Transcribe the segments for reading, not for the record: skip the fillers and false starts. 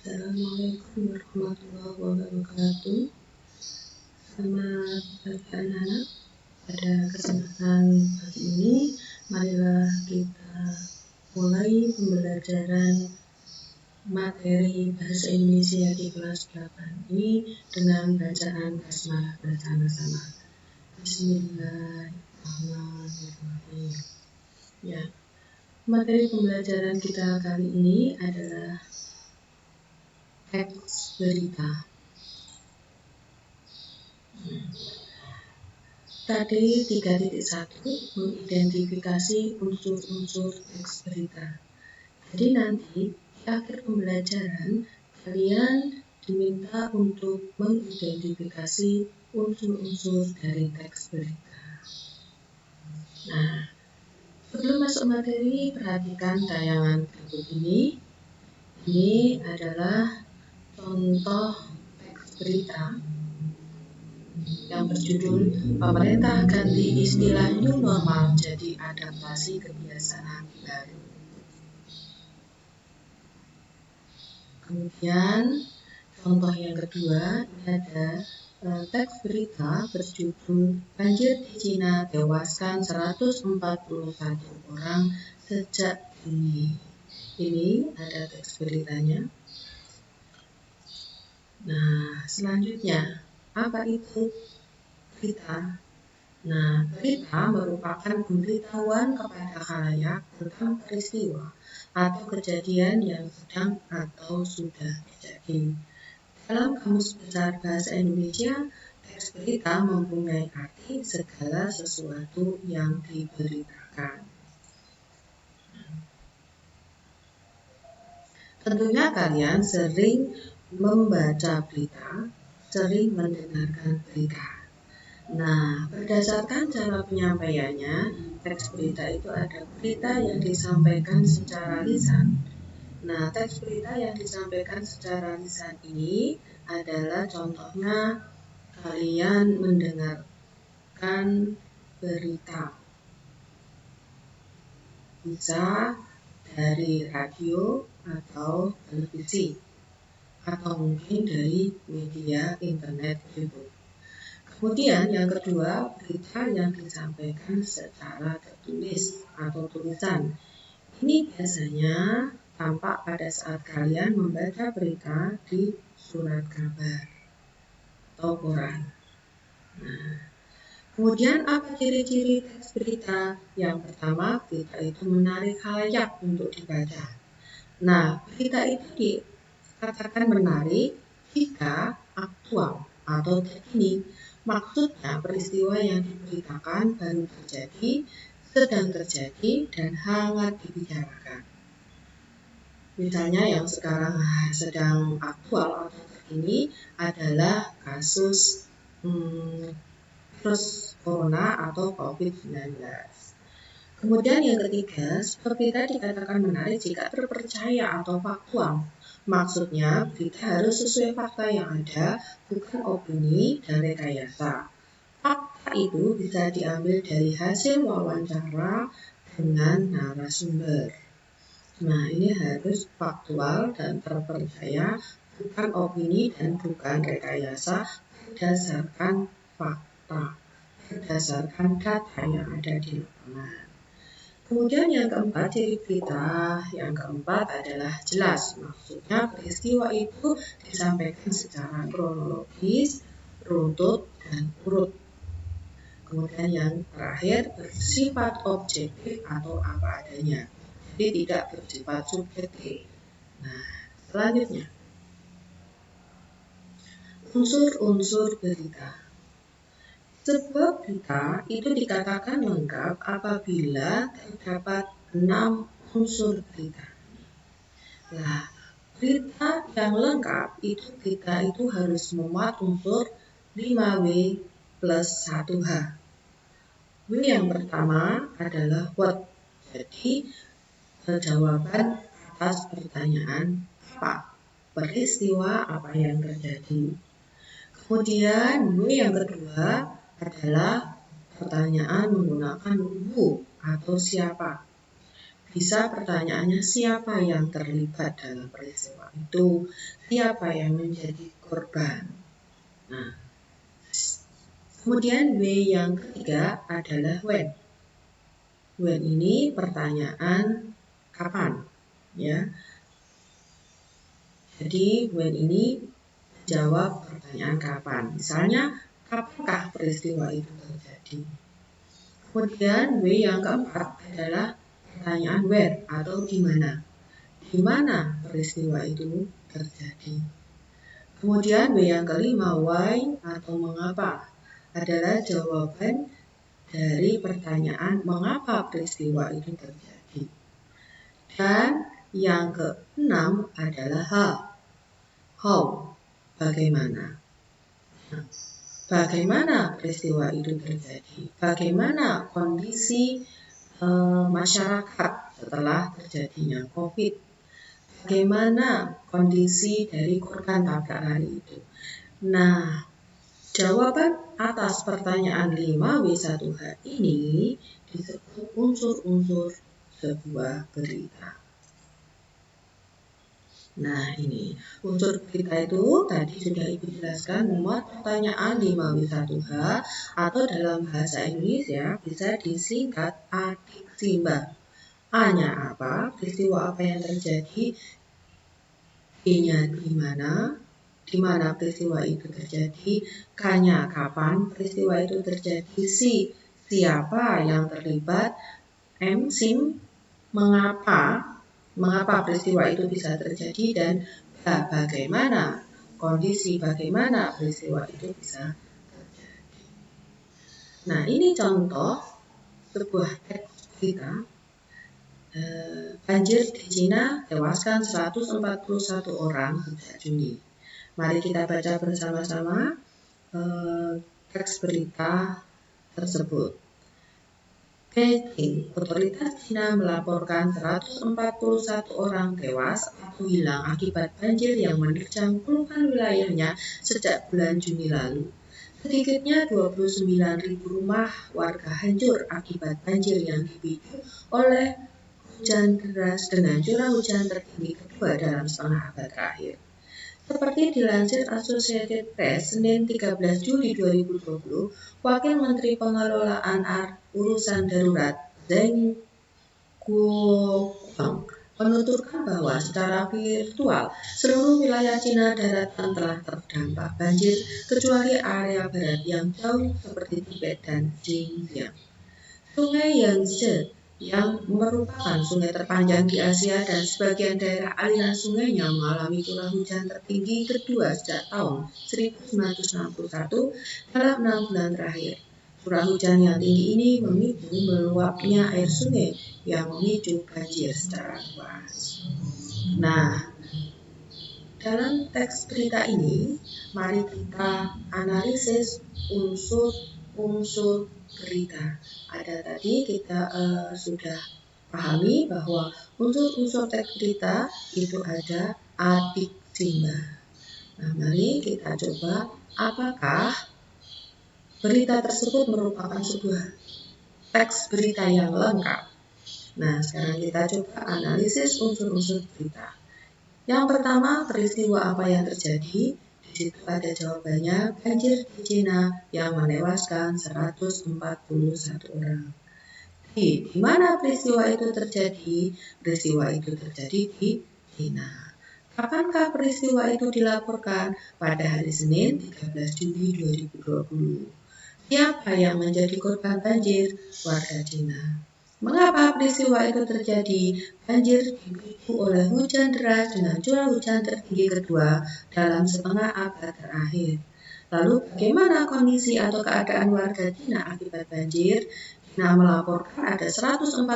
Assalamualaikum warahmatullahi wabarakatuh. Selamat pagi anak-anak. Pada kesempatan pagi ini, marilah kita mulai pembelajaran materi Bahasa Indonesia di kelas 8 ini dengan bacaan basmalah bersama-sama. Bismillahirrahmanirrahim. Ya, materi pembelajaran kita kali ini adalah teks berita. Tadi 3.1 mengidentifikasi unsur-unsur teks berita. Jadi nanti di akhir pembelajaran kalian diminta untuk mengidentifikasi unsur-unsur dari teks berita. Nah, sebelum masuk materi, perhatikan tayangan berikut ini. Ini adalah contoh teks berita yang berjudul Pemerintah Ganti Istilah New Normal Jadi Adaptasi Kebiasaan Baru. Kemudian contoh yang kedua, ini ada teks berita berjudul Banjir di Cina tewaskan 141 orang sejak Juni. Ini ada teks beritanya. Nah, selanjutnya, apa itu berita? Nah, berita merupakan pemberitahuan kepada khalayak tentang peristiwa atau kejadian yang sedang atau sudah terjadi. Dalam Kamus Besar Bahasa Indonesia, teks berita mempunyai arti segala sesuatu yang diberitakan. Tentunya kalian sering membaca berita, sering mendengarkan berita. Nah, berdasarkan cara penyampaiannya, teks berita itu ada berita yang disampaikan secara lisan. Nah, teks berita yang disampaikan secara lisan ini adalah contohnya kalian mendengarkan berita. Bisa dari radio atau televisi, atau mungkin dari media internet YouTube. Kemudian yang kedua, berita yang disampaikan secara tertulis atau tulisan. Ini biasanya tampak pada saat kalian membaca berita di surat kabar atau koran. Nah, kemudian apa ciri-ciri teks berita? Yang pertama, berita itu menarik khalayak untuk dibaca. Nah, berita itu dikatakan menarik jika aktual atau terkini. Maksudnya peristiwa yang diberitakan baru terjadi, sedang terjadi, dan hangat dibicarakan. Misalnya yang sekarang sedang aktual atau terkini adalah kasus virus corona atau COVID-19. Kemudian yang ketiga, seperti tadi dikatakan menarik jika terpercaya atau faktual. Maksudnya, berita harus sesuai fakta yang ada, bukan opini dan rekayasa. Fakta itu bisa diambil dari hasil wawancara dengan narasumber. Nah, ini harus faktual dan terpercaya, bukan opini dan bukan rekayasa, berdasarkan fakta, berdasarkan data yang ada di lapangan. Kemudian yang keempat, ciri berita yang keempat adalah jelas. Maksudnya peristiwa itu disampaikan secara kronologis, runtut, dan urut. Kemudian yang terakhir, bersifat objektif atau apa adanya. Jadi tidak bersifat subjektif. Nah, selanjutnya, unsur-unsur berita. Sebuah berita itu dikatakan lengkap apabila terdapat 6 unsur berita. Nah, berita yang lengkap itu berita itu harus memuat unsur 5W plus 1H. W yang pertama adalah what. Jadi, jawaban atas pertanyaan apa, peristiwa apa yang terjadi. Kemudian W yang kedua adalah pertanyaan menggunakan who atau siapa. bisa pertanyaannya siapa yang terlibat dalam peristiwa itu, siapa yang menjadi korban. Nah, kemudian W yang ketiga adalah when. When ini pertanyaan kapan, ya. Jadi when ini jawab pertanyaan kapan. Misalnya, kapankah peristiwa itu terjadi? Kemudian W yang keempat adalah pertanyaan where atau di mana. Di mana peristiwa itu terjadi? Kemudian W yang kelima, why atau mengapa adalah jawaban dari pertanyaan mengapa peristiwa itu terjadi. Dan yang keenam adalah how, bagaimana. Nah, bagaimana peristiwa itu terjadi? Bagaimana kondisi masyarakat setelah terjadinya COVID? Bagaimana kondisi dari korban tabrak lari itu? Nah, jawaban atas pertanyaan 5W1H ini disebut unsur-unsur sebuah berita. Nah, ini unsur berita itu tadi sudah Ibu jelaskan, memuat pertanyaan 5W1H atau dalam bahasa Indonesia bisa disingkat adiksimba. A-nya apa? Peristiwa apa yang terjadi? B-nya di mana peristiwa itu terjadi? K-nya kapan peristiwa itu terjadi? C, siapa yang terlibat? M, sim, mengapa peristiwa itu bisa terjadi, dan bagaimana kondisi, bagaimana peristiwa itu bisa terjadi. Nah, ini contoh sebuah teks berita. Banjir di Cina tewaskan 141 orang sejak Juni. Mari kita baca bersama-sama teks berita tersebut. Beijing, otoritas Cina melaporkan 141 orang tewas atau hilang akibat banjir yang menerjang puluhan wilayahnya sejak bulan Juni lalu. Sedikitnya 29.000 rumah warga hancur akibat banjir yang dipicu oleh hujan deras dengan curah hujan tertinggi kedua dalam setengah abad terakhir. Seperti dilansir Associated Press, Senin 13 Juli 2020, Wakil Menteri Pengelolaan Urusan Darurat Zheng Guoguang menuturkan bahwa secara virtual seluruh wilayah Cina daratan telah terdampak banjir kecuali area barat yang jauh seperti Tibet dan Xinjiang. Sungai Yangtze yang merupakan sungai terpanjang di Asia dan sebagian daerah aliran sungainya mengalami curah hujan tertinggi kedua sejak tahun 1961 dalam 6 bulan terakhir. Curah hujan yang tinggi ini memicu meluapnya air sungai yang memicu banjir secara luas. Nah, dalam teks berita ini, mari kita analisis unsur-unsur berita. Ada tadi kita sudah pahami bahwa unsur-unsur teks berita itu ada adiksimba. Nah, mari kita coba apakah berita tersebut merupakan sebuah teks berita yang lengkap. Nah, sekarang kita coba analisis unsur-unsur berita. Yang pertama, peristiwa apa yang terjadi? Di situ ada jawabannya, banjir di Cina yang menewaskan 141 orang. Di mana peristiwa itu terjadi? Peristiwa itu terjadi di Cina. Kapankah peristiwa itu dilaporkan? Pada hari Senin 13 Juli 2020. Siapa yang menjadi korban banjir? Warga Cina. Mengapa peristiwa itu terjadi? Banjir dipicu oleh hujan deras dengan curah hujan tertinggi kedua dalam setengah abad terakhir. Lalu bagaimana kondisi atau keadaan warga Cina akibat banjir? Cina melaporkan ada 141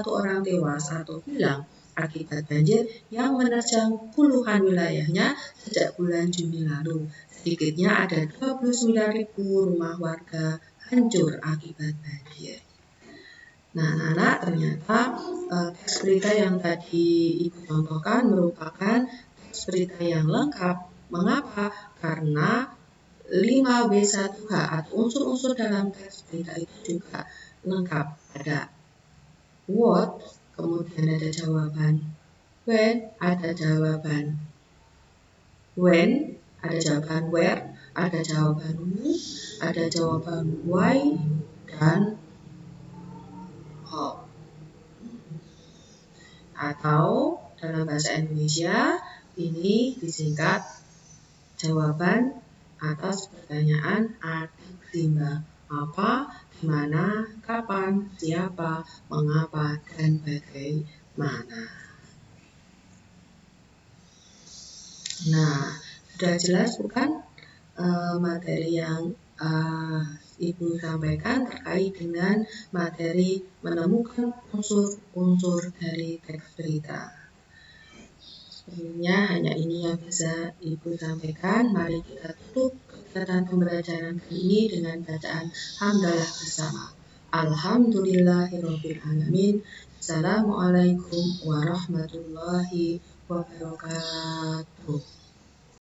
orang tewas atau hilang akibat banjir yang menerjang puluhan wilayahnya sejak bulan Juni lalu. Sedikitnya ada 29.000 rumah warga hancur akibat banjir. Nah, anak-anak, ternyata teks berita yang tadi Ibu contohkan merupakan teks berita yang lengkap. Mengapa? Karena 5W1H atau unsur-unsur dalam teks berita itu juga lengkap. Ada what, kemudian ada jawaban when, ada jawaban when, ada jawaban where, ada jawaban who, ada jawaban why, dan how. Atau dalam bahasa Indonesia ini disingkat jawaban atas pertanyaan adik rimba. Apa, dimana, kapan, siapa, mengapa, dan bagaimana. Nah, sudah jelas bukan materi yang Ibu sampaikan terkait dengan materi menemukan unsur-unsur dari teks berita. Sebenarnya hanya ini yang bisa Ibu sampaikan. Mari kita tutup kegiatan pembelajaran kali ini dengan bacaan hamdalah bersama. Alhamdulillahirabbil alamin. Assalamualaikum warahmatullahi wabarakatuh.